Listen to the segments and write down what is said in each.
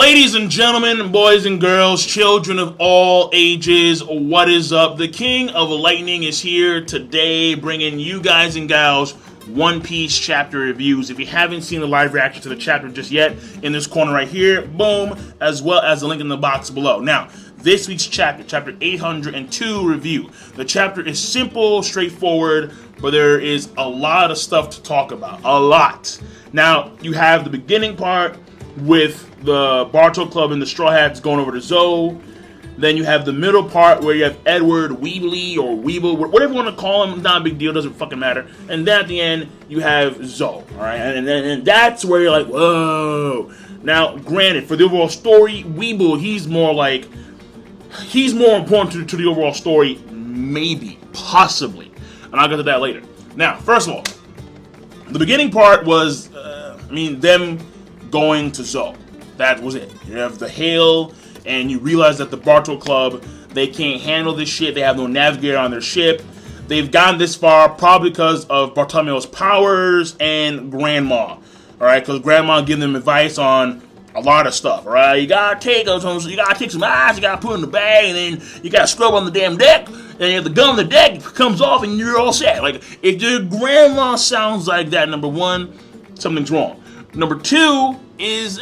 Ladies and gentlemen, boys and girls, children of all ages, what is up? The King of Lightning is here today bringing you guys and gals One Piece chapter reviews. If you haven't seen the live reaction to the chapter just yet, in this corner right here, boom, as well as the link in the box below. Now, this week's chapter, chapter 802 review. The chapter is simple, straightforward, but there is a lot of stuff to talk about. A lot. Now, you have the beginning part with the Barto Club and the Straw Hats going over to Zoe. Then you have the middle part where you have Edward, Weeble, or Weeble, whatever you want to call him, not a big deal, doesn't fucking matter. And then at the end, you have Zoe, alright? And that's where you're like, whoa. Now, granted, for the overall story, Weeble, he's more important to the overall story, maybe, possibly. And I'll get to that later. Now, first of all, the beginning part was, them going to Zoe. That was it. You have the hail, and you realize that the Barto Club, they can't handle this shit. They have no navigator on their ship. They've gotten this far probably because of Bartolomeo's powers and Grandma. Alright, because Grandma giving them advice on a lot of stuff. Alright, you gotta take some eyes, you gotta put in the bag, and then you gotta scrub on the damn deck, and if the gun on the deck comes off, and you're all set. Like, if your grandma sounds like that, number one, something's wrong. Number two is,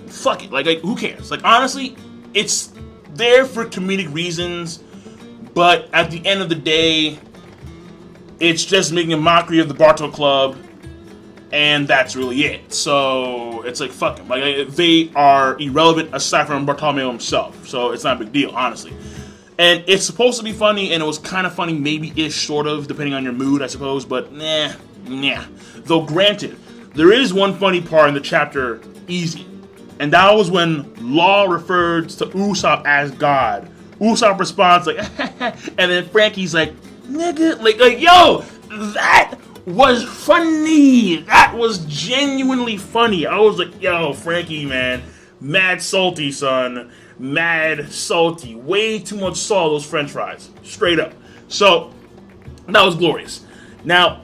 fuck it. Like, who cares? Like, honestly, it's there for comedic reasons, but at the end of the day, it's just making a mockery of the Barto Club, and that's really it. So, it's like, fuck them. Like, they are irrelevant aside from Bartolomeo himself, so it's not a big deal, honestly. And it's supposed to be funny, and it was kind of funny, maybe-ish, sort of, depending on your mood, I suppose, but nah. Though, granted, there is one funny part in the chapter, easy. And that was when Law referred to Usopp as God. Usopp responds like, and then Frankie's like, nigga, like, yo, that was funny. That was genuinely funny. I was like, yo, Frankie, man, mad salty, son. Mad salty. Way too much salt, those french fries. Straight up. So, that was glorious. Now,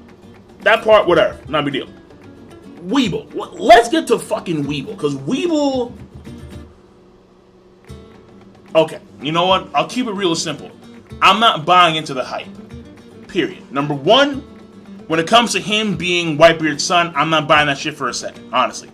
that part, whatever, not a big deal. Weeble. Let's get to fucking Weeble, because Weeble... Okay, you know what? I'll keep it real simple. I'm not buying into the hype. Period. Number one, when it comes to him being Whitebeard's son, I'm not buying that shit for a second, honestly.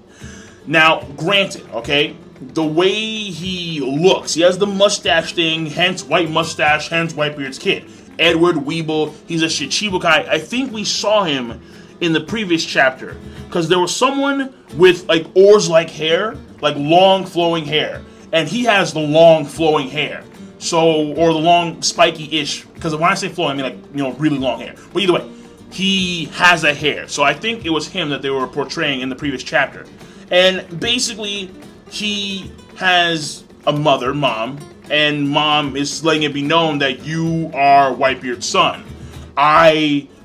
Now, granted, okay, the way he looks, he has the mustache thing, hence white mustache, hence Whitebeard's kid. Edward Weeble, he's a Shichibukai. I think we saw him in the previous chapter, because there was someone with like oars-like hair, like long flowing hair, and he has the long flowing hair, so, or the long spiky-ish, because when I say flowing, I mean like, really long hair, but either way, he has a hair, so I think it was him that they were portraying in the previous chapter, and basically, he has a mother, Mom, and Mom is letting it be known that you are Whitebeard's son.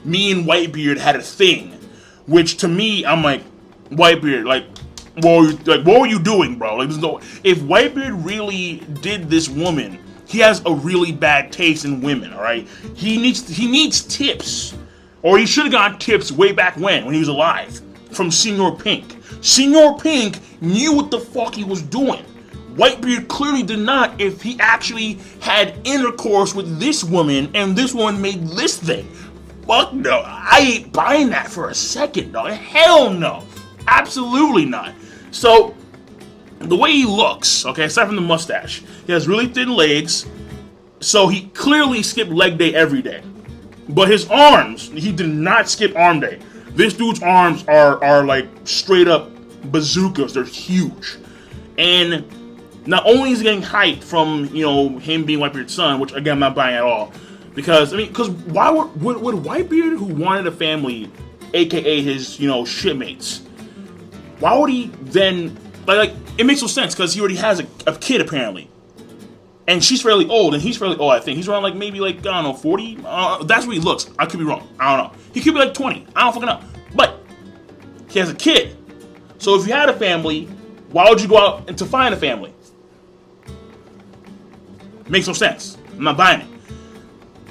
Me and Whitebeard had a thing, which to me, I'm like, Whitebeard, like, what were you doing, bro? Like, if Whitebeard really did this woman, he has a really bad taste in women, all right? He needs tips, or he should have gotten tips way back when he was alive, from Senor Pink. Senor Pink knew what the fuck he was doing. Whitebeard clearly did not if he actually had intercourse with this woman, and this woman made this thing. Fuck no, I ain't buying that for a second, dog. Hell no. Absolutely not. So, the way he looks, okay, aside from the mustache, he has really thin legs, so he clearly skipped leg day every day. But his arms, he did not skip arm day. This dude's arms are like straight up bazookas. They're huge. And not only is he getting hyped from, him being Whitebeard's son, which again I'm not buying at all. Because why would Whitebeard, who wanted a family, aka his, shipmates, why would he then, like it makes no sense, because he already has a kid, apparently. And she's fairly old, and he's fairly old, I think. He's around, like, maybe, like, I don't know, 40? That's what he looks. I could be wrong. I don't know. He could be, like, 20. I don't fucking know. But he has a kid. So if you had a family, why would you go out to find a family? Makes no sense. I'm not buying it.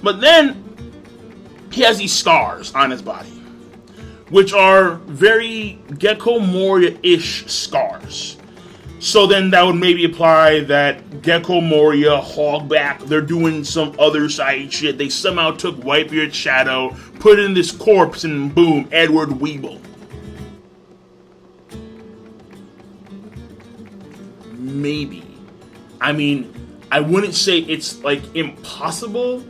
But then, he has these scars on his body, which are very Gecko Moria-ish scars. So then that would maybe apply that Gecko Moria, Hogback, they're doing some other side shit. They somehow took Whitebeard's shadow, put it in this corpse, and boom, Edward Weeble. Maybe. I mean, I wouldn't say it's like impossible,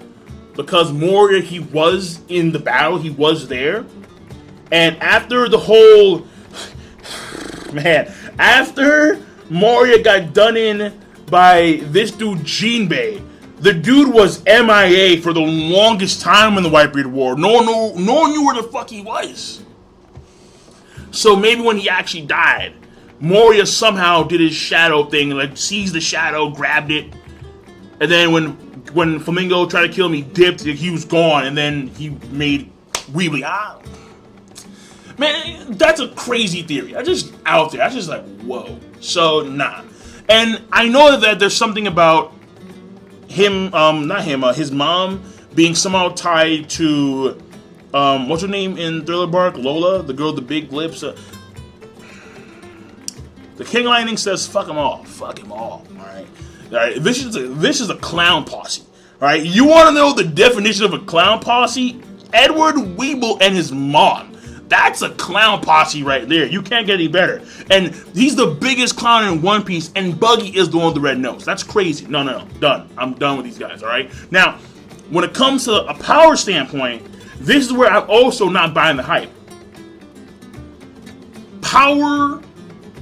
because Moria, he was in the battle, he was there. And after the whole, man, after Moria got done in by this dude Jinbei, the dude was MIA for the longest time in the Whitebeard War. No one knew where the fuck he was. So maybe when he actually died, Moria somehow did his shadow thing, like seized the shadow, grabbed it, and then when Flamingo tried to kill him, he dipped, he was gone, and then he made Weeble. Man, that's a crazy theory. I just out there. I just like, whoa. So nah. And I know that there's something about him, his mom being somehow tied to, what's her name in Thriller Bark? Lola, the girl with the big lips. The King Lightning says, fuck them all. Fuck them all. Alright. Alright. This is a clown posse. Alright. You want to know the definition of a clown posse? Edward Weeble and his mom. That's a clown posse right there. You can't get any better. And he's the biggest clown in One Piece, and Buggy is the one with the red nose. That's crazy. No. Done. I'm done with these guys, alright? Now, when it comes to a power standpoint, this is where I'm also not buying the hype. Power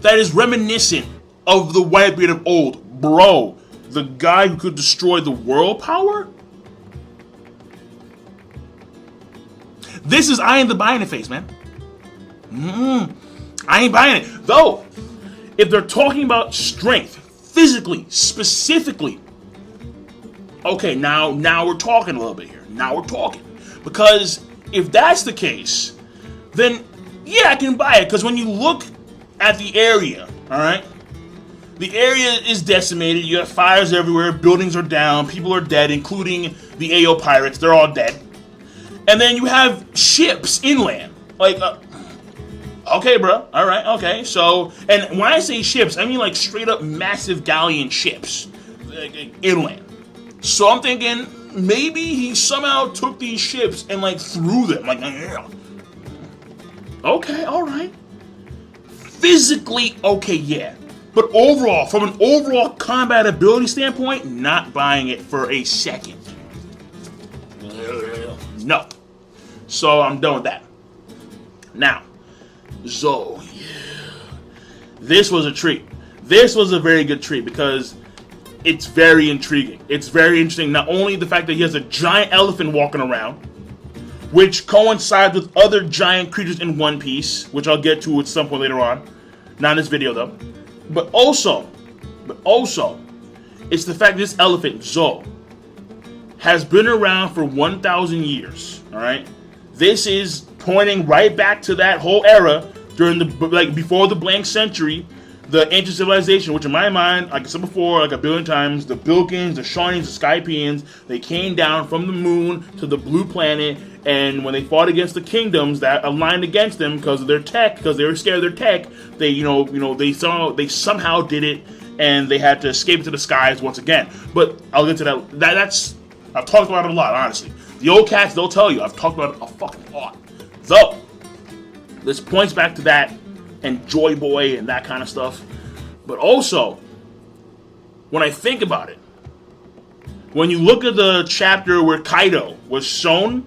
that is reminiscent of the Whitebeard of old. Bro, the guy who could destroy the world power? This is I ain't the buying it face, man. I ain't buying it. Though, if they're talking about strength, physically, specifically, okay, now we're talking a little bit here. Now we're talking. Because if that's the case, then yeah, I can buy it. Because when you look at the area, alright? The area is decimated. You have fires everywhere. Buildings are down. People are dead, including the AO pirates. They're all dead. And then you have ships inland. Like, okay, bro. All right, okay. So, and when I say ships, I mean like straight up massive galleon ships inland. So I'm thinking maybe he somehow took these ships and like threw them. Like, yeah. Okay, all right. Physically, okay, yeah. But overall, from an overall combat ability standpoint, not buying it for a second. No. So I'm done with that. Now, Zoe. This was a treat. This was a very good treat because it's very intriguing. It's very interesting. Not only the fact that he has a giant elephant walking around, which coincides with other giant creatures in One Piece, which I'll get to at some point later on. Not in this video though. But also, it's the fact that this elephant, Zoe, has been around for 1,000 years, alright? This is pointing right back to that whole era during before the blank century, the ancient civilization, which in my mind, like I said before, like a billion times, the Bilkins, the Shawnees, the Skypeans, they came down from the moon to the blue planet, and when they fought against the kingdoms that aligned against them because of their tech, because they were scared of their tech, they, they somehow did it, and they had to escape to the skies once again. But I'll get to that. That's I've talked about it a lot, honestly. The old cats, they'll tell you, I've talked about it a fucking lot. So, this points back to that, and Joy Boy, and that kind of stuff. But also, when I think about it, when you look at the chapter where Kaido was shown,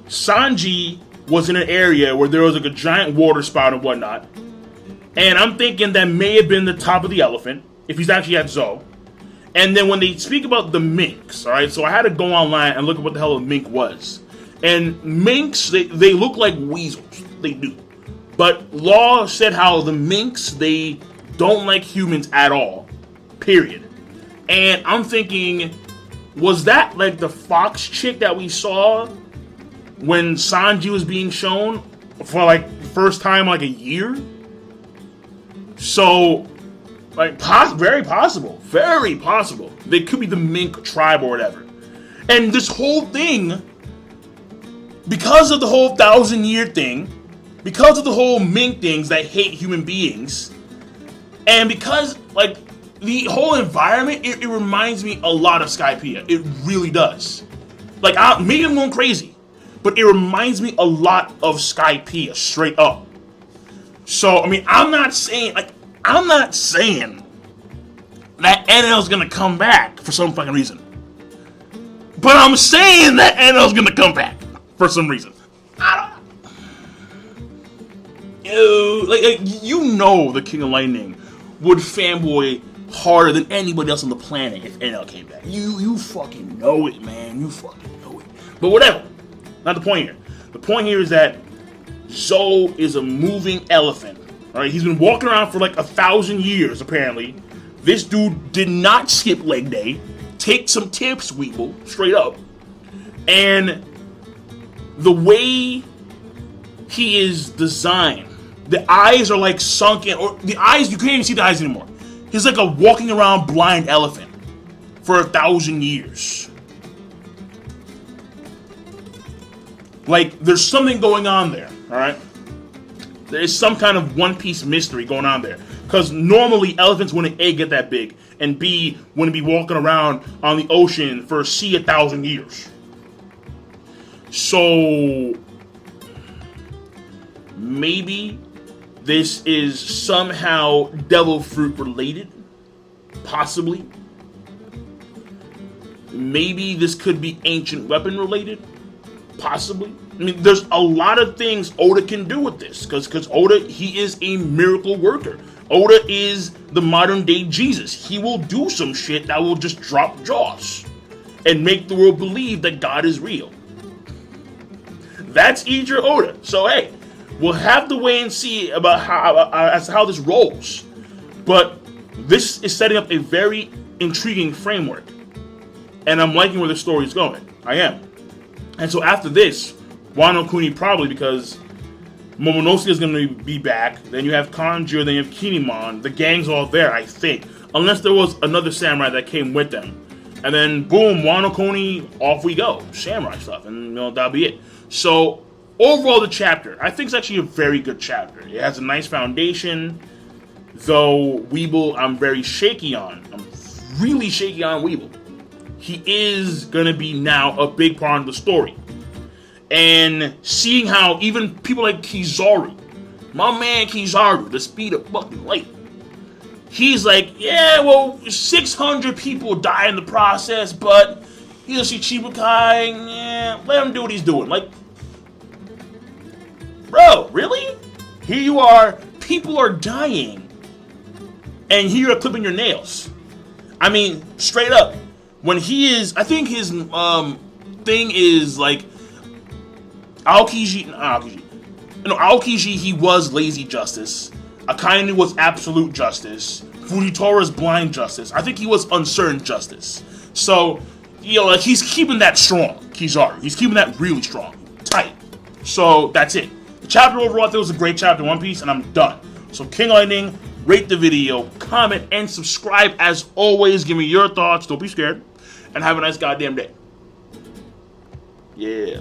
Sanji was in an area where there was like a giant water spout and whatnot. And I'm thinking that may have been the top of the elephant, if he's actually at Zoe. And then when they speak about the minks, alright, so I had to go online and look at what the hell a mink was. And minks, they look like weasels. They do. But Law said how the minks, they don't like humans at all. Period. And I'm thinking, was that like the fox chick that we saw when Sanji was being shown for like the first time like a year? So, like, very possible. Very possible. They could be the mink tribe or whatever. And this whole thing, because of the whole 1,000-year thing, because of the whole mink things that hate human beings, And because, like, the whole environment, it reminds me a lot of Skypiea. It really does. Like, maybe I'm going crazy, but it reminds me a lot of Skypiea, straight up. So, I mean, I'm not saying that NL's gonna come back for some fucking reason. But I'm saying that NL's gonna come back for some reason. I don't... You know the King of Lightning would fanboy harder than anybody else on the planet if NL came back. You fucking know it, man. You fucking know it. But whatever. Not the point here. The point here is that Zoe is a moving elephant. Alright, he's been walking around for like 1,000 years, apparently. This dude did not skip leg day. Take some tips, Weeble, straight up. And the way he is designed, the eyes are like sunken, or the eyes, you can't even see the eyes anymore. He's like a walking around blind elephant for 1,000 years. Like, there's something going on there, alright? There's some kind of One Piece mystery going on there. Because normally elephants wouldn't A, get that big, and B, wouldn't be walking around on the ocean for 1,000 years. So, maybe this is somehow devil fruit related. Possibly. Maybe this could be ancient weapon related. Possibly. I mean, there's a lot of things Oda can do with this. Because Oda, he is a miracle worker. Oda is the modern day Jesus. He will do some shit that will just drop jaws and make the world believe that God is real. That's Eiichiro Oda. So hey, we'll have to wait and see about how this rolls. But this is setting up a very intriguing framework, and I'm liking where the story is going. I am. And so after this, Wano Kuni, probably because Momonosuke is going to be back. Then you have Kanjiro, then you have Kinemon. The gang's all there, I think. Unless there was another samurai that came with them. And then, boom, Wano Kuni, off we go. Samurai stuff, and that'll be it. So, overall, the chapter, I think it's actually a very good chapter. It has a nice foundation, though Weeble, I'm very shaky on. I'm really shaky on Weeble. He is going to be now a big part of the story. And seeing how even people like Kizaru, my man Kizaru, the speed of fucking light, he's like, yeah, well, 600 people die in the process, but he's a Shichibukai, yeah, let him do what he's doing. Like, bro, really? Here you are, people are dying, and here you're clipping your nails. I mean, straight up, when he is, I think his thing is like, Aokiji, he was lazy justice. Akainu was absolute justice. Fujitora blind justice. I think he was uncertain justice. So, like, he's keeping that strong, Kizaru. He's keeping that really strong. Tight. So, that's it. The chapter overall, I think it was a great chapter in One Piece, and I'm done. So, King Lightning, rate the video, comment, and subscribe. As always, give me your thoughts. Don't be scared. And have a nice goddamn day. Yeah.